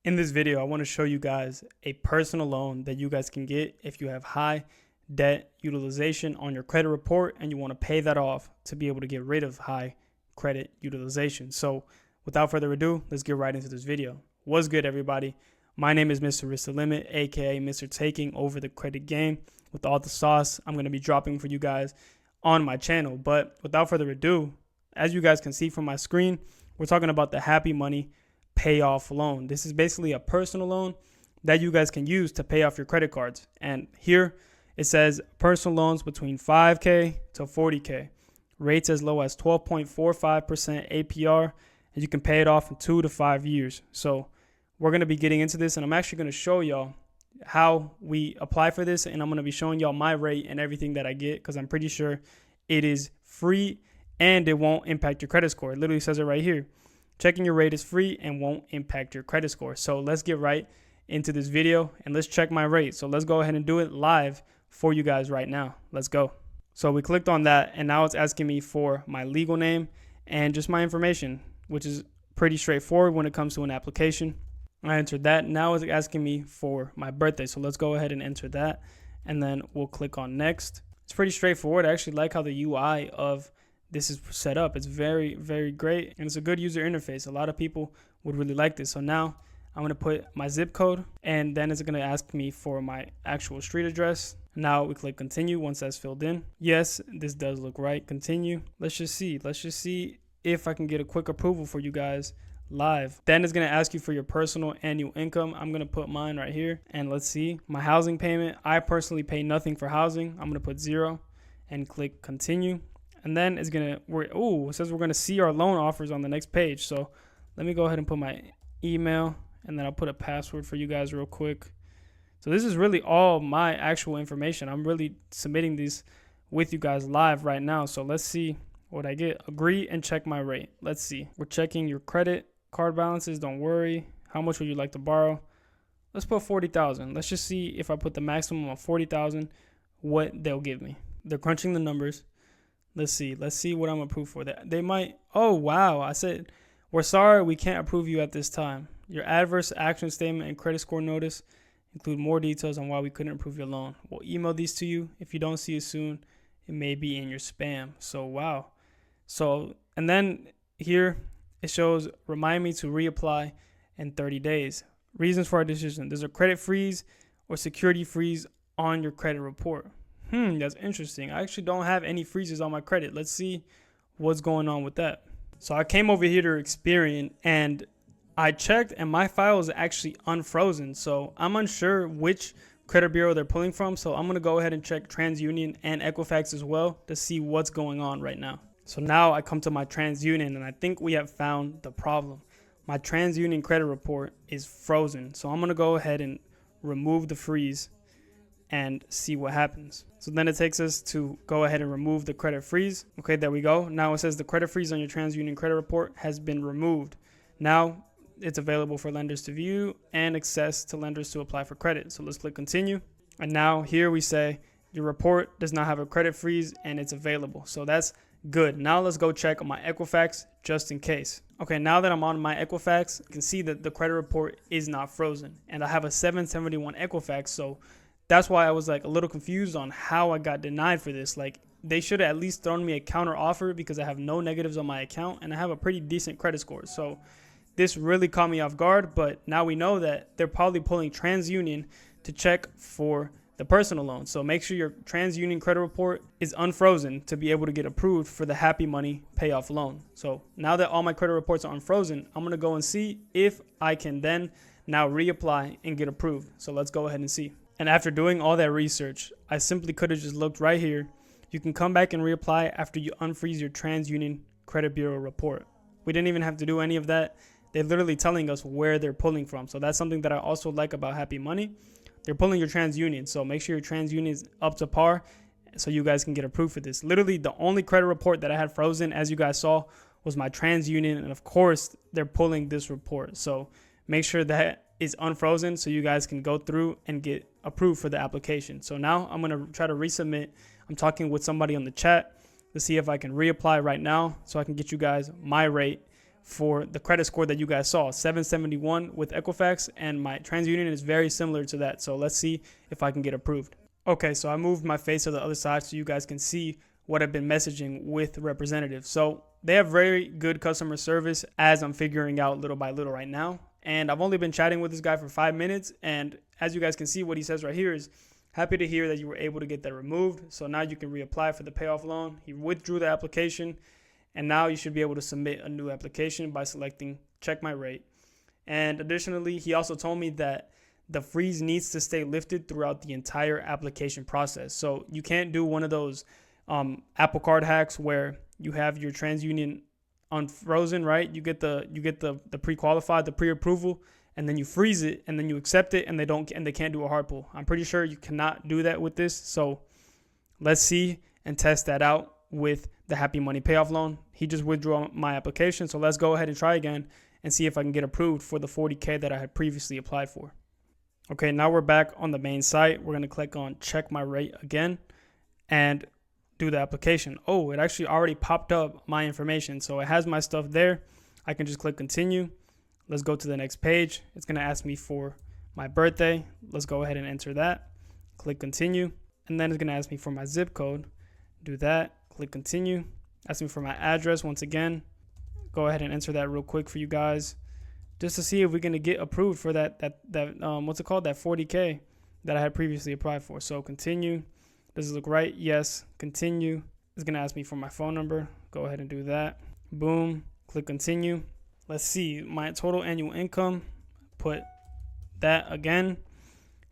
In this video, I want to show you guys a personal loan that you guys can get if you have high debt utilization on your credit report and you want to pay that off to be able to get rid of high credit utilization. So without further ado, let's get right into this video. What's good, everybody? My name is Mr. Risk the Limit, aka Mr. Taking Over the Credit Game with all the sauce I'm going to be dropping for you guys on my channel. But without further ado, as you guys can see from my screen, we're talking about the Happy Money payoff loan. This is basically a personal loan that you guys can use to pay off your credit cards. And here it says personal loans between 5K to 40K, rates as low as 12.45% APR, and you can pay it off in 2 to 5 years. So we're going to be getting into this, and I'm actually going to show y'all how we apply for this, and I'm going to be showing y'all my rate and everything that I get, because I'm pretty sure it is free and it won't impact your credit score. It literally says it right here. Checking your rate is free and won't impact your credit score. So let's get right into this video and let's check my rate. So let's go ahead and do it live for you guys right now. Let's go. So we clicked on that, and now it's asking me for my legal name and just my information, which is pretty straightforward when it comes to an application. I entered that. Now it's asking me for my birthday. So let's go ahead and enter that, and then we'll click on next. It's pretty straightforward. I actually like how the UI of this is set up. It's very, very great, and it's a good user interface. A lot of people would really like this. So now I'm going to put my zip code, and then it's going to ask me for my actual street address. Now we click continue once that's filled in. Yes, this does look right. Continue. Let's just see if I can get a quick approval for you guys live. Then it's going to ask you for your personal annual income. I'm going to put mine right here, and let's see my housing payment. I personally pay nothing for housing. I'm going to put 0 and click continue. And then it's going to, it says we're going to see our loan offers on the next page. So let me go ahead and put my email, and then I'll put a password for you guys real quick. So this is really all my actual information. I'm really submitting these with you guys live right now. So let's see what I get. Agree and check my rate. Let's see. We're checking your credit card balances. Don't worry. How much would you like to borrow? Let's put 40,000. Let's just see if I put the maximum of 40,000, what they'll give me. They're crunching the numbers. Let's see what I'm approved for. That they might. Oh, wow. I said, we're sorry, we can't approve you at this time. Your adverse action statement and credit score notice include more details on why we couldn't approve your loan. We'll email these to you. If you don't see it soon, it may be in your spam. So, wow. So, and then here it shows, remind me to reapply in 30 days. Reasons for our decision. There's a credit freeze or security freeze on your credit report. That's interesting. I actually don't have any freezes on my credit. Let's see what's going on with that. So I came over here to Experian, and I checked, and my file is actually unfrozen. So I'm unsure which credit bureau they're pulling from. So I'm going to go ahead and check TransUnion and Equifax as well to see what's going on right now. So now I come to my TransUnion, and I think we have found the problem. My TransUnion credit report is frozen. So I'm going to go ahead and remove the freeze and see what happens. So then it takes us to go ahead and remove the credit freeze. Okay, there we go. Now it says the credit freeze on your TransUnion credit report has been removed. Now it's available for lenders to view and access to lenders to apply for credit. So let's click continue. And now here we say your report does not have a credit freeze and it's available. So that's good. Now let's go check on my Equifax just in case. Okay, now that I'm on my Equifax, you can see that the credit report is not frozen, and I have a 771 Equifax. So that's why I was like a little confused on how I got denied for this. Like, they should have at least thrown me a counter offer because I have no negatives on my account and I have a pretty decent credit score. So this really caught me off guard, but now we know that they're probably pulling TransUnion to check for the personal loan. So make sure your TransUnion credit report is unfrozen to be able to get approved for the Happy Money payoff loan. So now that all my credit reports are unfrozen, I'm going to go and see if I can then now reapply and get approved. So let's go ahead and see. And after doing all that research, I simply could have just looked right here. You can come back and reapply after you unfreeze your TransUnion Credit Bureau report. We didn't even have to do any of that. They're literally telling us where they're pulling from. So that's something that I also like about Happy Money. They're pulling your TransUnion. So make sure your TransUnion is up to par so you guys can get approved for this. Literally the only credit report that I had frozen, as you guys saw, was my TransUnion. And of course, they're pulling this report. So make sure that is unfrozen so you guys can go through and get approved for the application. So now I'm going to try to resubmit. I'm talking with somebody on the chat to see if I can reapply right now so I can get you guys my rate for the credit score that you guys saw, 771 with Equifax, and my TransUnion is very similar to that. So let's see if I can get approved. Okay, so I moved my face to the other side so you guys can see what I've been messaging with representatives. So they have very good customer service, as I'm figuring out little by little right now. And I've only been chatting with this guy for 5 minutes. And as you guys can see, what he says right here is, happy to hear that you were able to get that removed. So now you can reapply for the payoff loan. He withdrew the application. And now you should be able to submit a new application by selecting check my rate. And additionally, he also told me that the freeze needs to stay lifted throughout the entire application process. So you can't do one of those Apple Card hacks where you have your TransUnion unfrozen, right? You get the pre-qualified, the pre-approval, and then you freeze it, and then you accept it, and they can't do a hard pull. I'm pretty sure you cannot do that with this. So let's see and test that out with the Happy Money payoff loan. He just withdrew my application, so let's go ahead and try again and see if I can get approved for the $40K that I had previously applied for. Okay, now we're back on the main site. We're going to click on check my rate again and do the application. Oh, it actually already popped up my information, so it has my stuff there. I can just click continue. Let's go to the next page. It's going to ask me for my birthday. Let's go ahead and enter that. Click continue, and then it's going to ask me for my zip code. Do that. Click continue. Ask me for my address once again. Go ahead and enter that real quick for you guys, just to see if we're going to get approved for that what's it called, that 40K that I had previously applied for. So continue. Does it look right? Yes. Continue. It's going to ask me for my phone number. Go ahead and do that. Boom. Click continue. Let's see my total annual income. Put that again.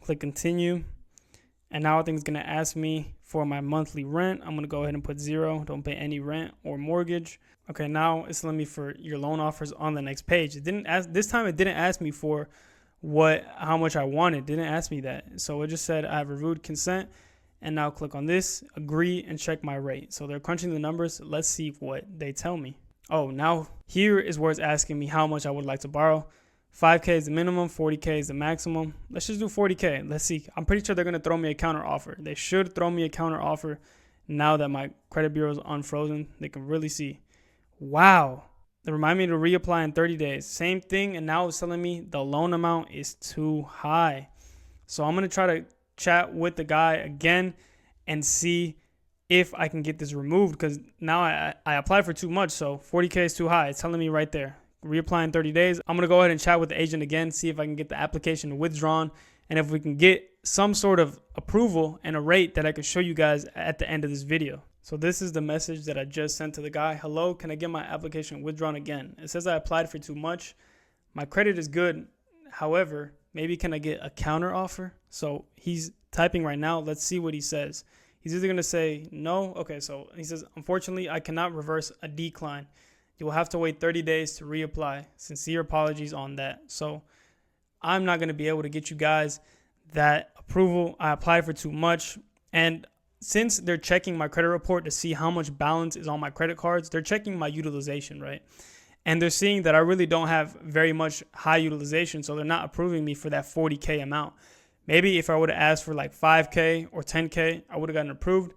Click continue. And now I think it's going to ask me for my monthly rent. I'm going to go ahead and put 0. Don't pay any rent or mortgage. Okay, now it's telling me for your loan offers on the next page. It didn't ask this time. It didn't ask me for how much I wanted. It didn't ask me that. So it just said I have reviewed consent, and now click on this, agree, and check my rate. So they're crunching the numbers. Let's see what they tell me. Oh, now here is where it's asking me how much I would like to borrow. 5K is the minimum, 40K is the maximum. Let's just do 40K. Let's see. I'm pretty sure they're going to throw me a counter offer. They should throw me a counter offer now that my credit bureau is unfrozen. They can really see. Wow. They remind me to reapply in 30 days. Same thing, and now it's telling me the loan amount is too high. So I'm going to try to chat with the guy again and see if I can get this removed, because now I applied for too much. So 40K is too high. It's telling me right there. Reapply in 30 days. I'm going to go ahead and chat with the agent again, see if I can get the application withdrawn, and if we can get some sort of approval and a rate that I can show you guys at the end of this video. So this is the message that I just sent to the guy. Hello, can I get my application withdrawn again? It says I applied for too much. My credit is good. However, maybe can I get a counter offer? So he's typing right now. Let's see what he says. He's either going to say no. Okay, so he says, unfortunately, I cannot reverse a decline. You will have to wait 30 days to reapply. Sincere apologies on that. So I'm not going to be able to get you guys that approval. I applied for too much. And since they're checking my credit report to see how much balance is on my credit cards, they're checking my utilization, right? And they're seeing that I really don't have very much high utilization. So they're not approving me for that 40K amount. Maybe if I would have asked for like 5K or 10K, I would have gotten approved.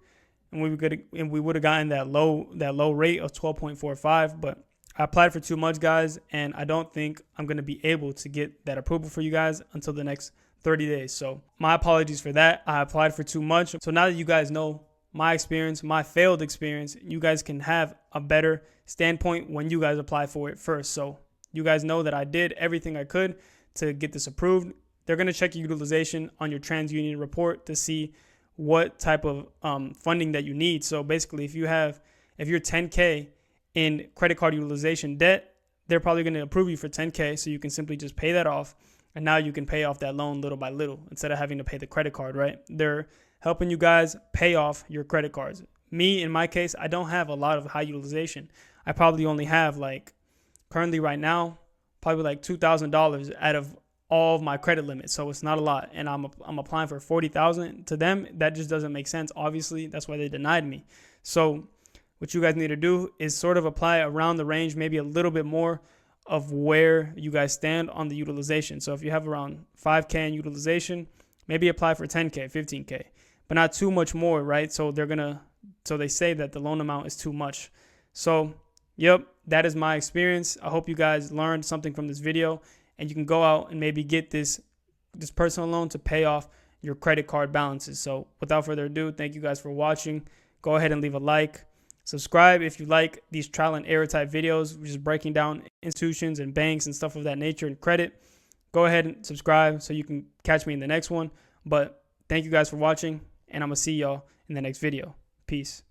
And we would have gotten that low rate of 12.45, but I applied for too much, guys, and I don't think I'm going to be able to get that approval for you guys until the next 30 days. So my apologies for that. I applied for too much. So now that you guys know my experience, my failed experience, you guys can have a better standpoint when you guys apply for it first. So you guys know that I did everything I could to get this approved. They're going to check your utilization on your TransUnion report to see what type of funding that you need. So basically, if you're 10K in credit card utilization debt, they're probably going to approve you for 10K. So you can simply just pay that off. And now you can pay off that loan little by little instead of having to pay the credit card, right? They're helping you guys pay off your credit cards. Me, in my case, I don't have a lot of high utilization. I probably only have currently right now, probably like $2,000 out of all of my credit limit. So it's not a lot. And I'm applying for $40,000 to them. That just doesn't make sense. Obviously, that's why they denied me. So what you guys need to do is sort of apply around the range, maybe a little bit more of where you guys stand on the utilization. So if you have around 5K in utilization, maybe apply for 10K, 15K, but not too much more, right? So they say that the loan amount is too much. So Yep, that is my experience. I hope you guys learned something from this video, and you can go out and maybe get this personal loan to pay off your credit card balances. So without further ado, thank you guys for watching. Go ahead and leave a like. Subscribe if you like these trial and error type videos, which is breaking down institutions and banks and stuff of that nature and credit. Go ahead and subscribe so you can catch me in the next one. But thank you guys for watching, and I'm going to see y'all in the next video. Peace.